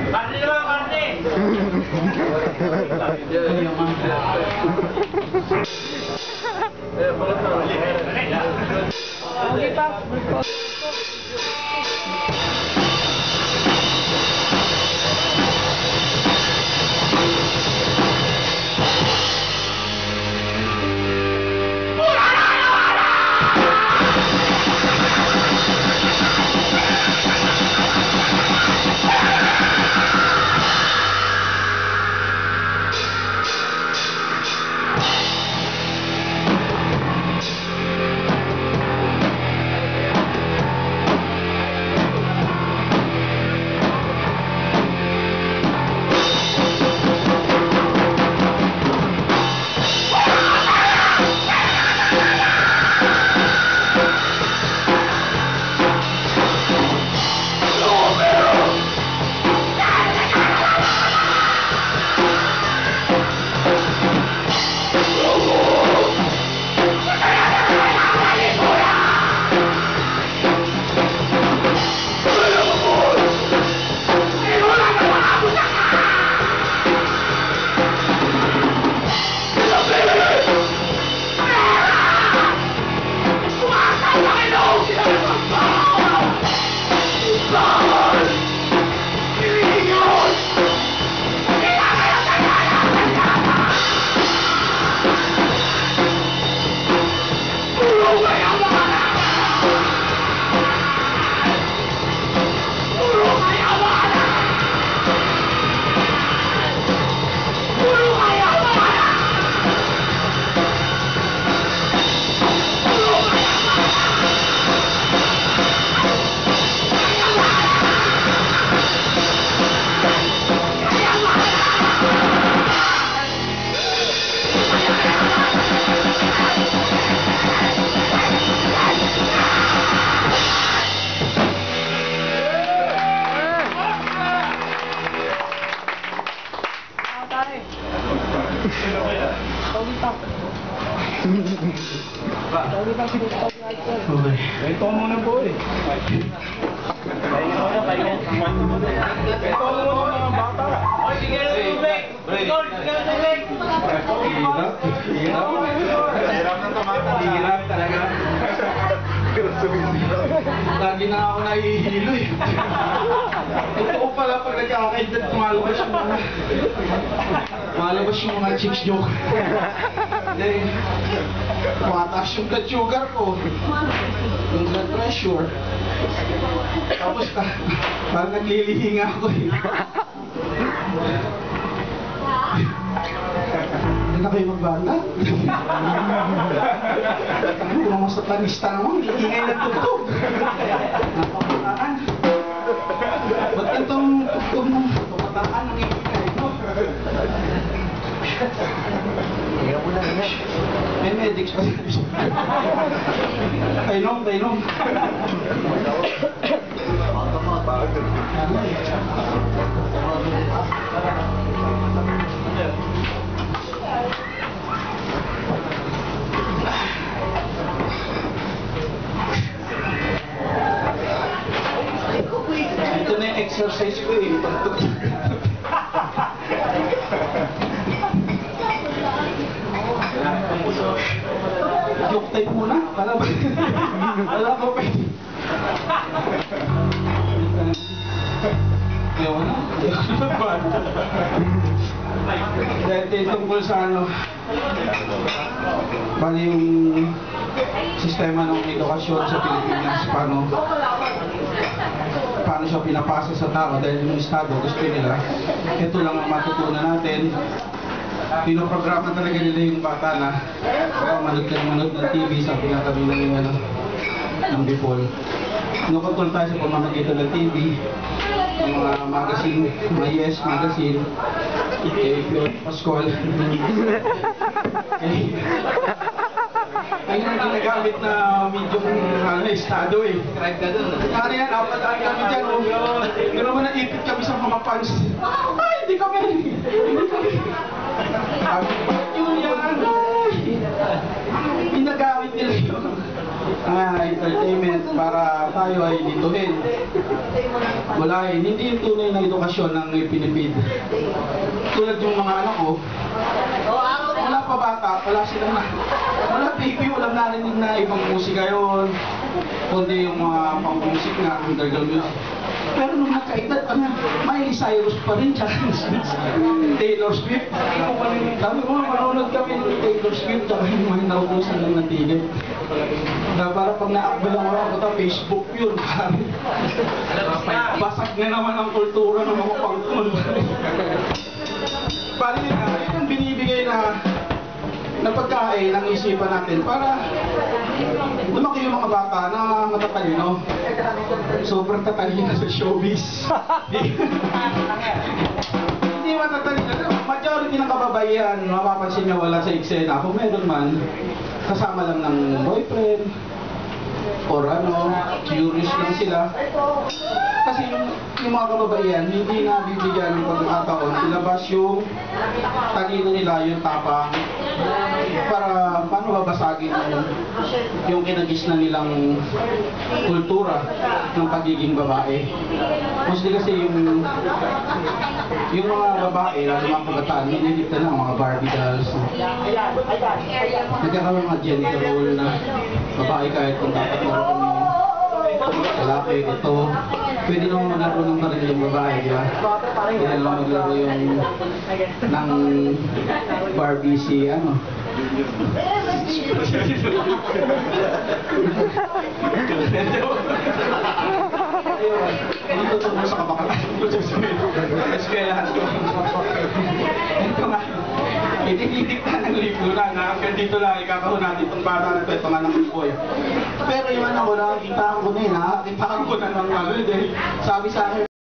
Karne naman, karne! Okay pa. Ito muna po eh. Ito muna mga bata. Oy, bigyan ng tubig! Bigyan ng tubig! Hirap ng tomata. Hirap talaga. Lagi na ako nahihilo eh. Ito pala pag nagkakaedad, malabas yung mga chicks joke. Then, tumataas yung blood sugar ko, yung blood pressure. Tapos, parang naglilihinga ako eh. Hindi na kayo magbanda? Ang mga satanista naman, ingay ng tugtog. Napakataan. Ba't itong tugtog ng tumataan ng ingay, no? Hirap mo na, hirap. May medics pa rin. Kainom. Ito na yung exercise ko eh. Joke tayo muna, para ba? Wala ko pwede. Ewan na. Dahil tungkol sa bali yung sistema ng edukasyon sa Pilipinas, paano siya pinapasa sa tao dahil yung Estado gusto nila. Ito lang ang matutunan natin. Pinoprograma talaga nila yung bata na manood ng TV, sabi nga kami ng Bipol. Kinukontrol tayo sa pamamagitan ng TV, ng mga magazine, mga Yes magazine, Pascual. Ayun ang ginagamit na medium Estado eh. Kaya yan, apat ang kami dyan. Pero naman naipit kami sa mga fans. Ay, hindi kami. Sabi, bakit yun yan? Ginagamit nila yun. entertainment para tayo ay dituhin. Wala hindi yung tunay na edukasyon ng pinipid. Tulad yung mga anak ko, wala pa bata, wala TV, walang narinig na ibang musika yun, kundi yung mga pang-musik na underground music. Pero nung nagkaedad kami, Miley Cyrus pa rin, Taylor Swift. Sabi ko, manonood kami ng Taylor Swift, tsaka yung mga nautusan lang ng tigil. Na para pag na-upload lang ako, Facebook yun. Basag na naman ang kultura ng mga pangkul. Bali, yun ang binibigay na pagkain ng isipan natin para lumaki yung mga bata na matatalino. Sobrang tatalino sa showbiz. Hindi matatalino. Majority ng kababaihan, mapapansin niya wala sa eksena. Kung meron man, kasama lang ng boyfriend, or curious lang sila. Kasi yung mga kababaihan, hindi na bibigyan ng pagkakataon, ilabas yung talino nila, yung tapang, para paano babasagin yung kinagis na nilang kultura ng pagiging babae. Mostly kasi yung mga babae, lalo mga kabataan, nililipta na mga Barbie dolls. Nagkakaroon mga gender role na babae kahit kung dapat naroon lalaki, ito. Pwede naman maglaro ng parilyong babae, di ba? Pwede naman maglaro yung ng Barbie si Hindi tutulong sa kapakalan ko sa eskwelahan ko. Ito nga, idinidik na ng libro na hanggang dito lang, ikakahon natin itong bata na ito, ito nga ng boy. Pero yung ko, nakakita ko na nakakita ko na ng dahil sabi sa akin,